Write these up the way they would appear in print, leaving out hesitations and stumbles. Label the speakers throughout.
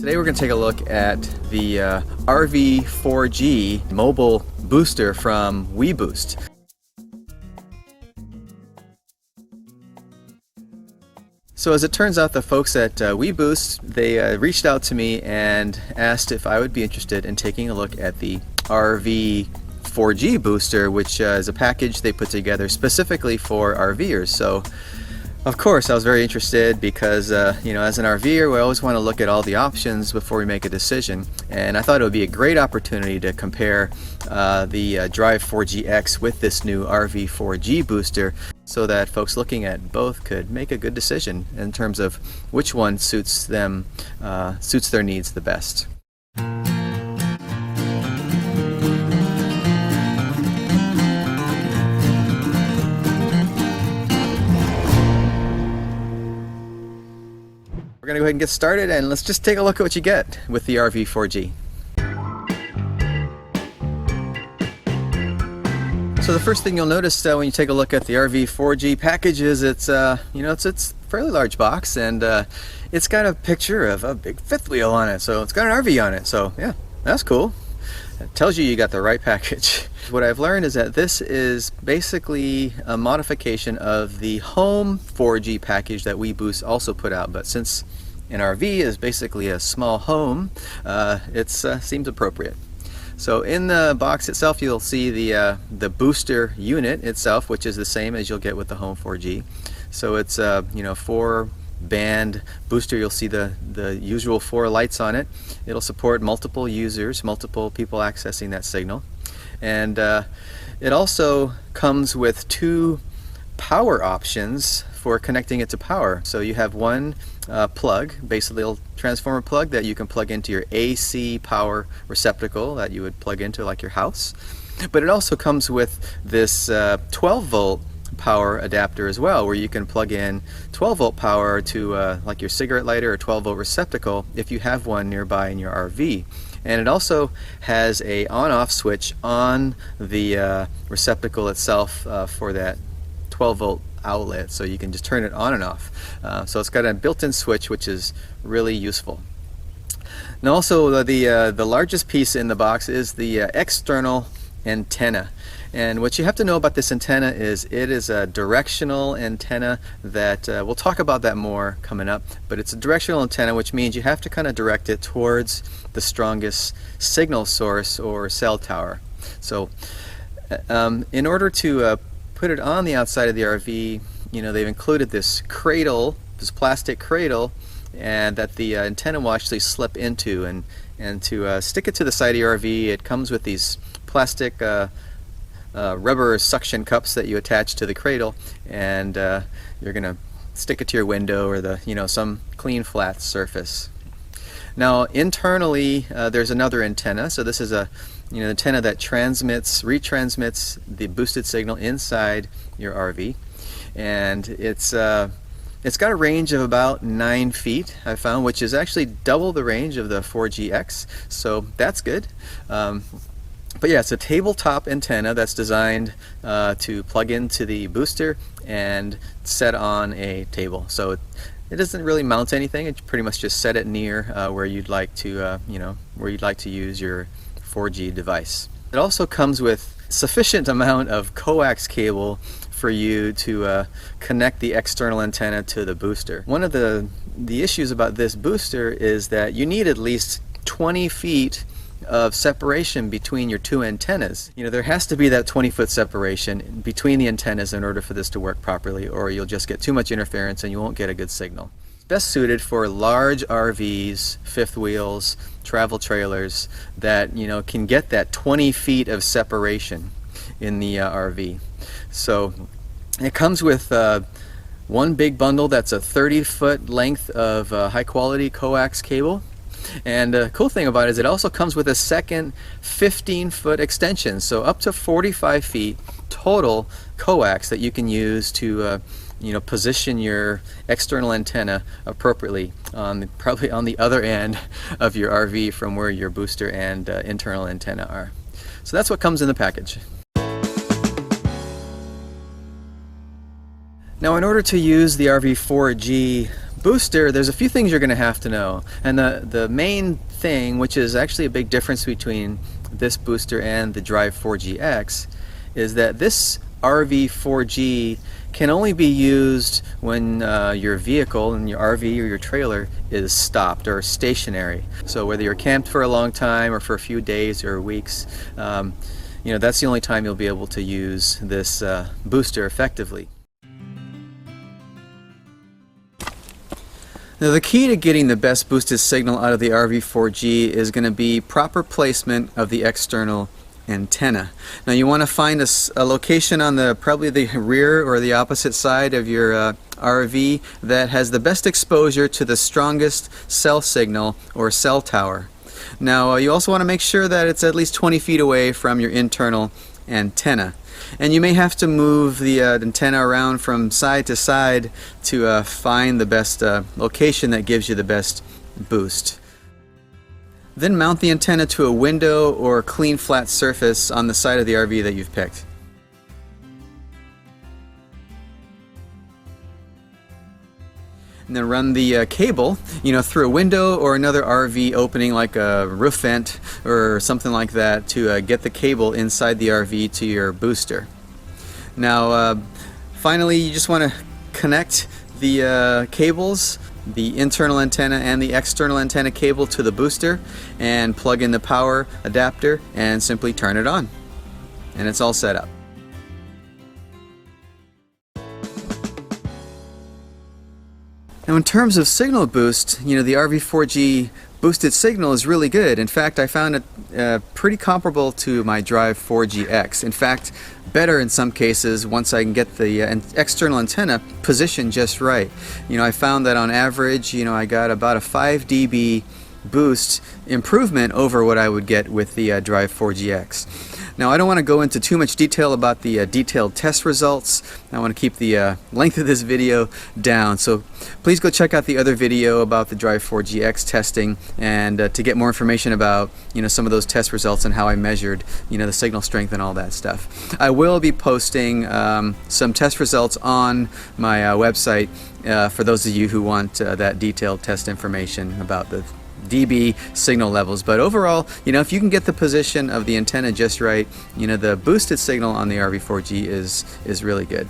Speaker 1: Today we're going to take a look at the RV-4G mobile booster from weBoost. So as it turns out, the folks at weBoost, they reached out to me and asked if I would be interested in taking a look at the RV-4G booster, which is a package they put together specifically for RVers. So of course I was very interested because as an RVer, we always want to look at all the options before we make a decision, and I thought it would be a great opportunity to compare the Drive 4G-X with this new RV-4G booster, so that folks looking at both could make a good decision in terms of which one suits them, suits their needs the best. We're going to go ahead and get started, and let's just take a look at what you get with the RV-4G. So the first thing you'll notice when you take a look at the RV-4G package is it's a fairly large box, and it's got a picture of a big fifth wheel on it. So it's got an RV on it. So yeah, that's cool. It tells you got the right package. What I've learned is that this is basically a modification of the home 4G package that weBoost also put out, but since an RV is basically a small home, it seems appropriate. So in the box itself, you'll see the booster unit itself, which is the same as you'll get with the home 4G. So it's 4-band booster. You'll see the usual 4 lights on it. It'll support multiple users, multiple people accessing that signal. And it also comes with 2 power options for connecting it to power. So you have one plug, basically a transformer plug that you can plug into your AC power receptacle that you would plug into like your house. But it also comes with this 12-volt power adapter as well, where you can plug in 12-volt power to like your cigarette lighter or 12-volt receptacle if you have one nearby in your RV. And it also has a on-off switch on the receptacle itself for that 12-volt outlet, so you can just turn it on and off. So it's got a built-in switch, which is really useful. Now also the largest piece in the box is the external antenna. And what you have to know about this antenna is it is a directional antenna that we'll talk about that more coming up, but it's a directional antenna, which means you have to kind of direct it towards the strongest signal source or cell tower. So in order to put it on the outside of the RV, they've included this cradle, this plastic cradle, and that the antenna will actually slip into, and to stick it to the side of your RV, it comes with these plastic rubber suction cups that you attach to the cradle, and you're gonna stick it to your window or some clean flat surface. Now internally there's another antenna. So this is a antenna that retransmits the boosted signal inside your RV, and it's got a range of about 9 feet, I found, which is actually double the range of the 4G-X, so that's good. But yeah, it's a tabletop antenna that's designed to plug into the booster and set on a table. So it doesn't really mount anything. It pretty much just set it near where you'd like to use your 4G device. It also comes with sufficient amount of coax cable for you to connect the external antenna to the booster. One of the issues about this booster is that you need at least 20 feet of separation between your 2 antennas. There has to be that 20-foot separation between the antennas in order for this to work properly, or you'll just get too much interference and you won't get a good signal. It's best suited for large RVs, fifth wheels, travel trailers that can get that 20 feet of separation in the RV. So it comes with one big bundle that's a 30-foot length of high-quality coax cable. And the cool thing about it is it also comes with a second 15-foot extension, so up to 45 feet total coax that you can use to position your external antenna appropriately probably on the other end of your RV from where your booster and internal antenna are. So that's what comes in the package. Now in order to use the RV-4G booster, there's a few things you're going to have to know. And the main thing, which is actually a big difference between this booster and the Drive 4G-X, is that this RV-4G can only be used when your vehicle and your RV or your trailer is stopped or stationary. So whether you're camped for a long time or for a few days or weeks, you know, that's the only time you'll be able to use this booster effectively. Now, the key to getting the best boosted signal out of the RV-4G is going to be proper placement of the external antenna. Now, you want to find a location on probably the rear or the opposite side of your RV that has the best exposure to the strongest cell signal or cell tower. Now, you also want to make sure that it's at least 20 feet away from your internal antenna. And you may have to move the antenna around from side to side to find the best location that gives you the best boost. Then mount the antenna to a window or clean flat surface on the side of the RV that you've picked. And then run the cable, you know, through a window or another RV opening like a roof vent or something like that to get the cable inside the RV to your booster. Now, finally, you just want to connect the cables, the internal antenna and the external antenna cable to the booster, and plug in the power adapter and simply turn it on. And it's all set up. Now, in terms of signal boost, you know, the RV-4G boosted signal is really good. In fact, I found it pretty comparable to my Drive 4G-X. In fact, better in some cases once I can get the external antenna positioned just right. You know, I found that on average, you know, I got about a 5 dB boost improvement over what I would get with the Drive 4G-X. Now, I don't want to go into too much detail about the detailed test results. I want to keep the length of this video down. So please go check out the other video about the Drive 4G-X testing and to get more information about, you know, some of those test results and how I measured, you know, the signal strength and all that stuff. I will be posting some test results on my website for those of you who want that detailed test information about the dB signal levels. But overall, you know, if you can get the position of the antenna just right, you know, the boosted signal on the RV-4G is really good.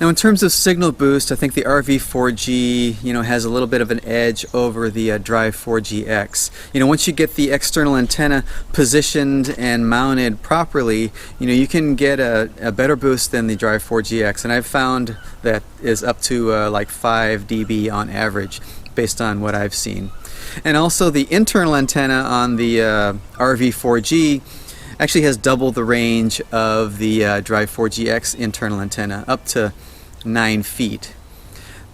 Speaker 1: Now, in terms of signal boost, I think the RV-4G, you know, has a little bit of an edge over the Drive 4G-X. You know, once you get the external antenna positioned and mounted properly, you know, you can get a better boost than the Drive 4G-X, and I've found that is up to like 5 dB on average based on what I've seen. And also the internal antenna on the RV-4G actually has double the range of the Drive 4G-X internal antenna, up to 9 feet.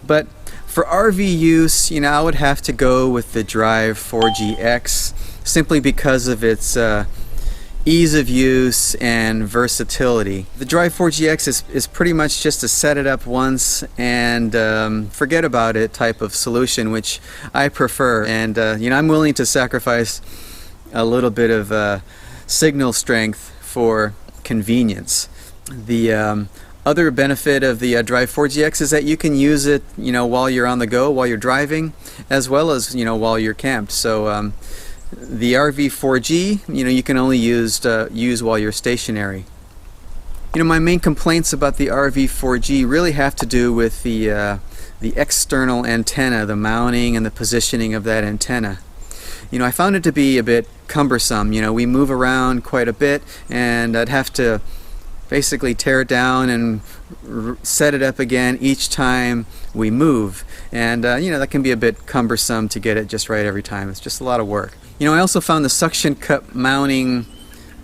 Speaker 1: But for RV use, you know, I would have to go with the Drive 4G-X simply because of its ease of use and versatility. The Drive 4G-X is pretty much just a set it up once and forget about it type of solution, which I prefer. And you know, I'm willing to sacrifice a little bit of signal strength for convenience. The other benefit of the Drive 4G-X is that you can use it, you know, while you're on the go, while you're driving, as well as, you know, while you're camped. So the RV-4G, you know, you can only use while you're stationary. You know, my main complaints about the RV-4G really have to do with the external antenna, the mounting and the positioning of that antenna. You know, I found it to be a bit cumbersome. You know, we move around quite a bit, and I'd have to basically tear it down and set it up again each time we move. And you know, that can be a bit cumbersome to get it just right every time. It's just a lot of work. You know, I also found the suction cup mounting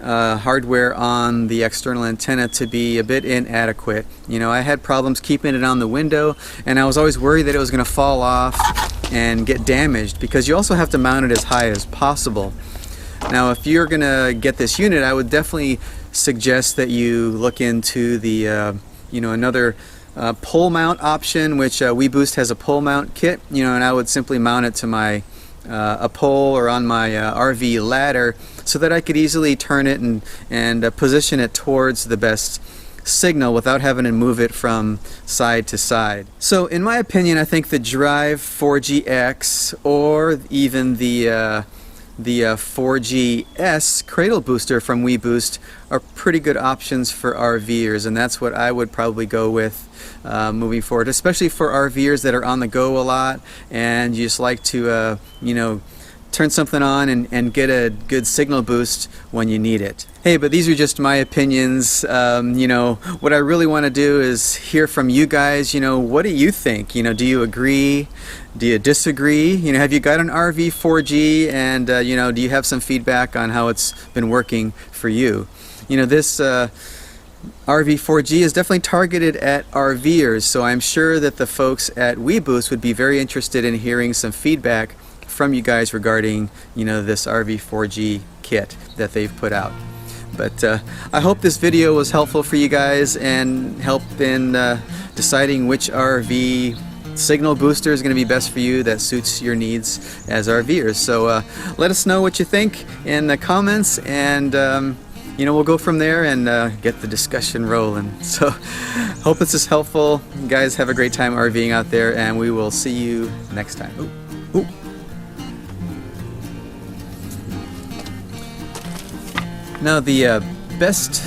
Speaker 1: hardware on the external antenna to be a bit inadequate. You know, I had problems keeping it on the window, and I was always worried that it was going to fall off and get damaged, because you also have to mount it as high as possible. Now, if you're going to get this unit, I would definitely suggest that you look into the you know, another pole mount option, which weBoost has a pole mount kit. You know, and I would simply mount it to my a pole or on my RV ladder, so that I could easily turn it and position it towards the best signal without having to move it from side to side. So in my opinion, I think the Drive 4G-X or even the 4G-S cradle booster from weBoost are pretty good options for RVers, and that's what I would probably go with moving forward, especially for RVers that are on the go a lot and you just like to you know, turn something on and get a good signal boost when you need it. Hey, but these are just my opinions. You know, what I really want to do is hear from you guys. You know, what do you think? You know, do you agree? Do you disagree? You know, have you got an RV-4G, and you know, do you have some feedback on how it's been working for you? You know, this RV-4G is definitely targeted at RVers, so I'm sure that the folks at weBoost would be very interested in hearing some feedback from you guys regarding, you know, this RV-4G kit that they've put out. But I hope this video was helpful for you guys and help in deciding which RV signal booster is going to be best for you that suits your needs as RVers. So let us know what you think in the comments, and you know, we'll go from there and get the discussion rolling. So hope this is helpful. You guys have a great time RVing out there, and we will see you next time. Ooh. Ooh. Now the best